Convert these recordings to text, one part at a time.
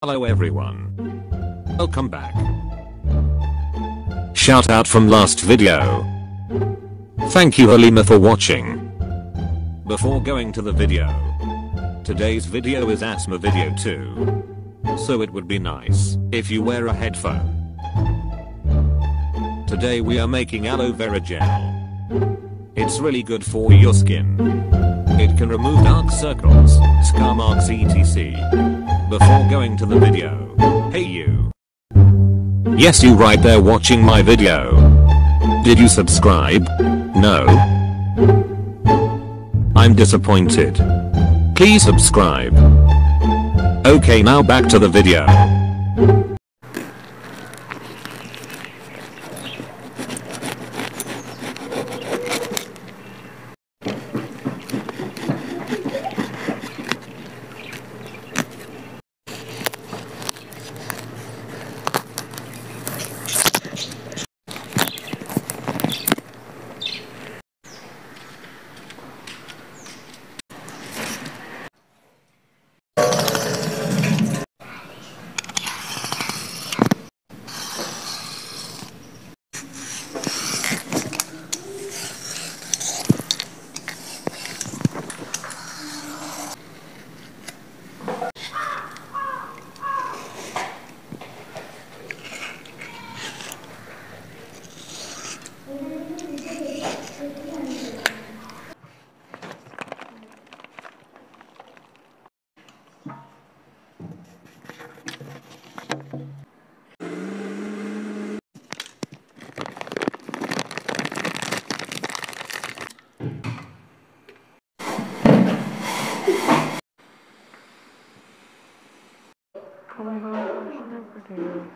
Hello everyone. Welcome back. Shout out from last video. Thank you Halima for watching. Before going to the video. Today's video is asthma video too. So it would be nice if you wear a headphone. Today we are making aloe vera gel. It's really good for your skin. It can remove dark circles, scar marks etc. Before going to the video. Hey you. Yes, you right there watching my video. Did you subscribe? No? I'm disappointed. Please subscribe. Okay, now back to the video. Oh my god, I should never do.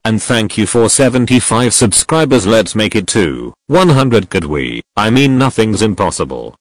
And thank you for 75 subscribers. Let's make it to 100. Could we? I mean, nothing's impossible.